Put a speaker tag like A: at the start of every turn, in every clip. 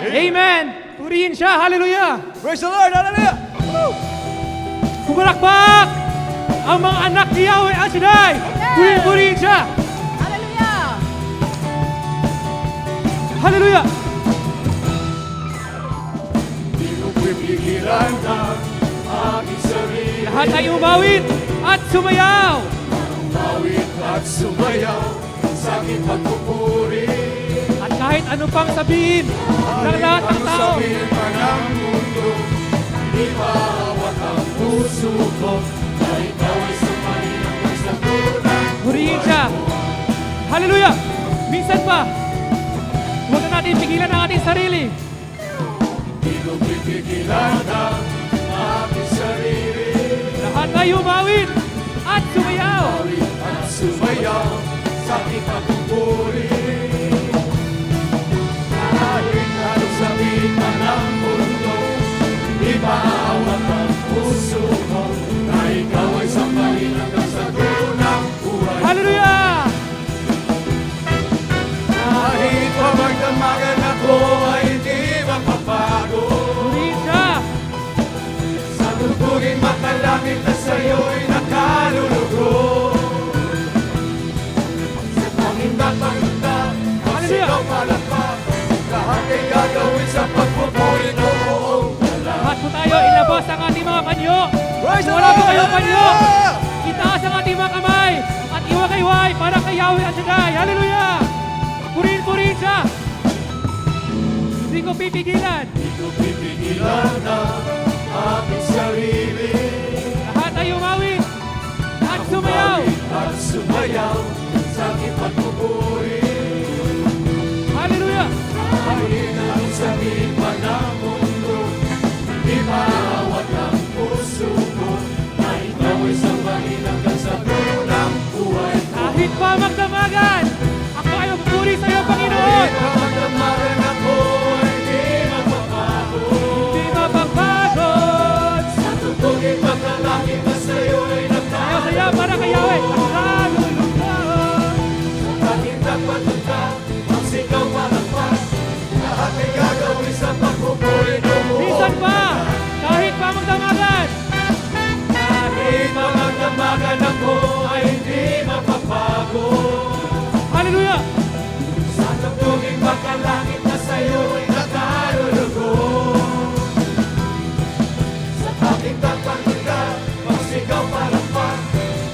A: Amen! Purihin siya! Hallelujah!
B: Praise the Lord! Hallelujah! Woo!
A: Kumalakpak! Ang mga anak ni Yahweh El Shaddai! Purihin siya!
C: Hallelujah!
A: Hallelujah!
B: Di ko pipigilan ng aking sarili.
A: Lahat ay umawit at sumayaw!
B: Umawit at sumayaw sa aking pagpupuri.
A: At kahit ano pang sabihin ng lahat ng tao,
B: Sabihin pa ng mundo, di maawat ang puso ko, na ikaw ay sumayin hanggang sa tunay.
A: purihin siya! Hallelujah! Minsan pa, huwag na natin pigilan ang ating sarili.
B: Di ko pipigilan ng aking sarili.
A: Lahat ay umawit at sumayaw!
B: Umawit at sumayaw sa aking pagpupuri. Kahit anong sabihin pa ng mundo, di maawat ang puso ko, na ikaw ay sambahin hanggang sa tunang buhay.
A: Hallelujah!
B: Kahit pamagdamagan ako ay hindi mapapago.
A: Purihin siya!
B: Sa tugtugin makalangit na sa'yo'y nakalulugo. Sa pangindang pangunda, ang sigaw palakpak, lahat ay gagawin sa pagpupuri ko buong dala.
A: Lahat po tayo, ilabas ang ating mga panyo!
B: Praise the
A: Wala po
B: Lord!
A: kayong panyo!
B: Hallelujah!
A: Itaas ang ating mga kamay at iwagayway para kay Yahweh El Shaddai! Hallelujah! Purihin siya! Hindi ko pipigilan!
B: Di ko pipigilan ang aking sarili.
A: Lahat ay umawit at sumayaw!
B: Umawit at sumayaw sa aking pagpupuri.
A: Hallelujah!
B: Kahit anong sabihin pa ng mundo, di maawat ang puso ko, na ikaw ay sambahin hanggang sa tunang buhay ko.
A: Kahit pa magdamagan, ako ay magpuri sa iyo, Panginoon!
B: Kahit pamagdamagan ako ay di mapapago.
A: Hindi mapapagod!
B: Sa tugtugin magkalangit na sa'yo ay
A: Ayaw saya para kay Yahweh! Hallelujah!
B: Sa patindag patuta, ang sigaw palakpak, lahat ay gagawin sa pagpupuri ko buong
A: Minsan pa, kahit pa magdamagan,
B: kahit pamagdamagan ako ay hindi mapapago.
A: Hallelujah!
B: Sa tugtuging makalangit na sa'yo'y nakalulugo. Sa patindag patuta, ang sigaw palakpak,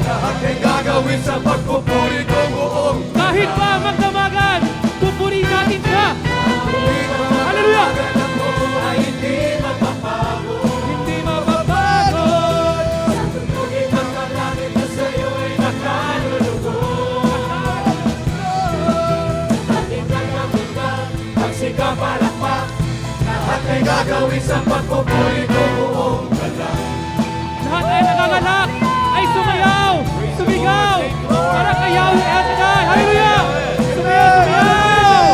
B: lahat ay gagawin sa pagpupuri ko buong
A: Kahit pa magdamagan, pupurihin natin siya! Hallelujah!
B: ako ay hindi mapapago.
A: Hindi mapapagod!
B: Sa tugtuging makalangit na sa'yo'y nakalulugo. Patindag patuta, ang sigaw palakpak, lahat ay gagawin sa pagpupuri ko buong galang.
A: Lahat ay nangangalak, ay sumayaw, sumigaw, para kay Yahweh El Shaddai! Hallelujah! Sumayaw!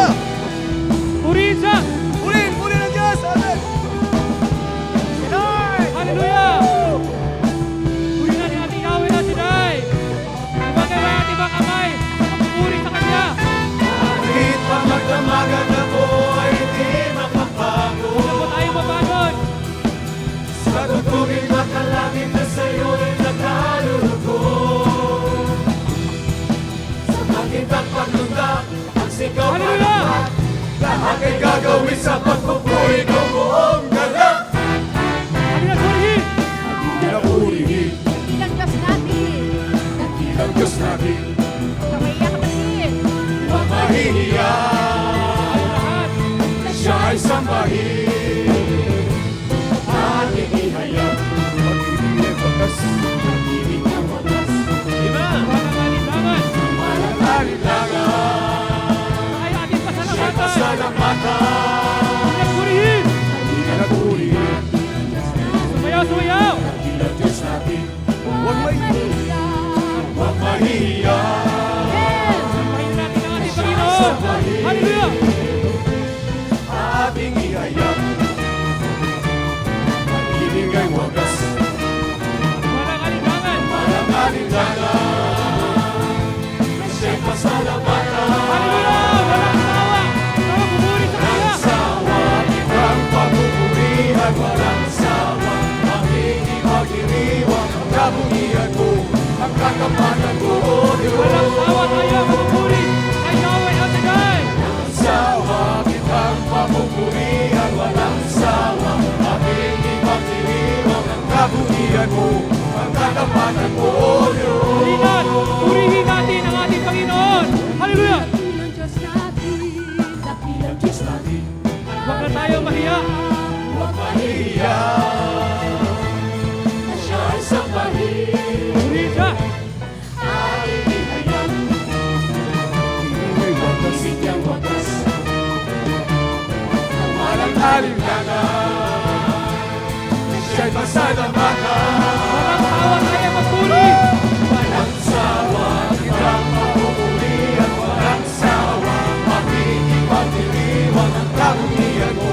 A: Purihin siya!
B: Puri ng Diyos! Amen!
A: Hallelujah! Purihin natin ating Yahweh El Shaddai! Ibagay ang ating mga kamay, pagpupuri sa Kanya!
B: Kahit pa magdamagan ako ay hindi mapapago.
A: Huwag po tayo mapagod!
B: Sa tugtuging makalangit na sa'yo'y nakalulugo. Sa patindag pagtunda, ang sigaw
A: Hallelujah!
B: palakpak, lahat ay gagawin sa pagpupuri ko buong galang.
A: Ating nagpurihin!
B: Pinapurihin
C: Ilang Diyos natin.
B: ang Diyos natin,
C: Kawaya kapatid.
B: huwag mahihiya
A: Lahat!
B: na siya ay sambahin. Ating ihayag, pag-ibig wakas, pag-ibig ang wakas.
A: Walang alinlangan!
B: Walang alinlangan,
A: Ay ating
B: siya'y
A: pasalamatan!
B: pasalamatan.
A: Nagpurihin!
B: Pinapurihin
A: Sumayaw!
B: ang Diyos natin, huwag mahihiya.
A: Sampahin natin ang ating Panginoon! Hallelujah!
B: Ating ihayag, pag-ibig ay wakas.
A: Walang alinlangan!
B: Walang alinlangan, siya'y pasalamatan.
A: Hallelujah! Walang sawa! Ikaw ang pupuri sa Kanya!
B: Sawa
A: mahiya.
B: Huwag mahiya. Siya ay sambahin.
A: Purihin siya.
B: At ihayag. Hindi wagas, hindi ang wagas. Ang walang alinlangan. Siya'y masalamatan.
A: Walang tawa tayo magpuri.
B: Walang sawa, kitang mamumuli at walang sawa. Makikipagdiriwang ang karumihan mo,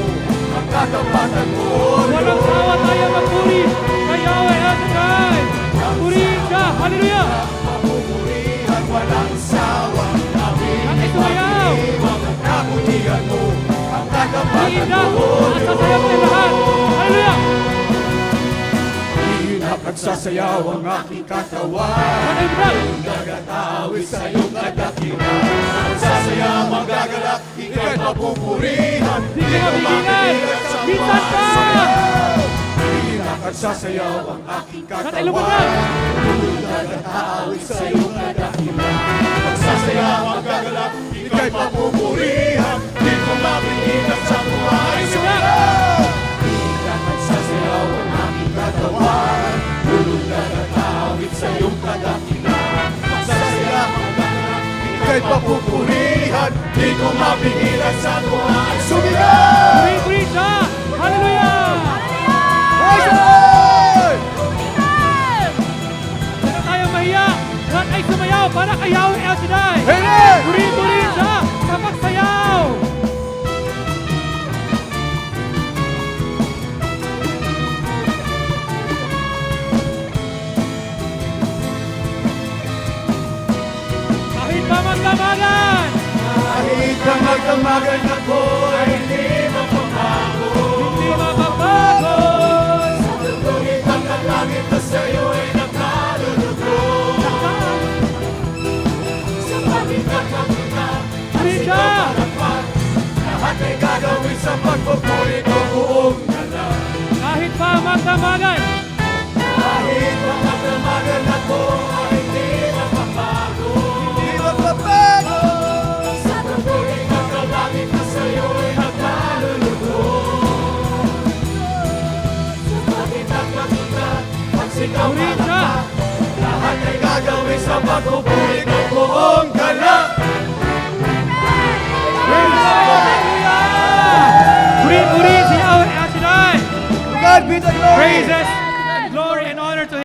B: ang katapatan mo, O
A: Walang
B: Diyos.
A: tawa tayo magpuri. Kay Yahweh Adonai. Purihin siya. Hallelujah.
B: Mamumuli at walang sawa.
A: At isumayaw.
B: Makikipagdiriwang ang karumihan mo, ang katapatan
A: Iina
B: mo, O
A: at sasayaw tayo lahat. Hallelujah.
B: Iinap at sasayaw ang aking katawan.
A: Hallelujah.
B: Nagatawid sa iyong kadakilan. Magsasaya, magagalak, ika'y papupurihan.
A: Di ka mabibigyan. Minsan pa.
B: Iinak at sasayaw ang aking
A: At ilubog na.
B: katawan. Nagatawid sa iyong kadakilan. Magsasaya, magagalak, ika'y papupurihan. Di ko mapigilan sa buhay.
A: Sumayaw.
B: Iinak at sasayaw ang aking katawan. Nagatawid sa iyong kadakilan. Magsasaya, magagalak, ika'y papupurihan. Di ko mapigilan sa buhay. Sumigaw!
A: Purihin siya. Hallelujah.
B: Praise the Lord!
A: Huwag na tayo mahiya. Lahat ay sumayaw para kay Yahweh Adonai.
B: Amen!
A: Purihin siya sa pagsayaw. Kahit pa magdamagan,
B: Kahit pa magdamagan ako ay hindi mapapago.
A: hindi mapapago.
B: Sa tutulit ang langit na sa'yo ay nakalulugod. Sa pagkakakita,
A: Purihin siya.
B: lahat ay gagawin sa pagpupuri ko buong galang.
A: Kahit pa magdamagan,
B: Kahit pa magdamagan ako ay hindi mapapago. Hindi mapapago. Sa tutulit ang langit na sa'yo ay nakalulugod. Sa pagkakakita, pagsigaw
A: Purihin siya.
B: lahat ay gagawin sa pagpupuri ko buong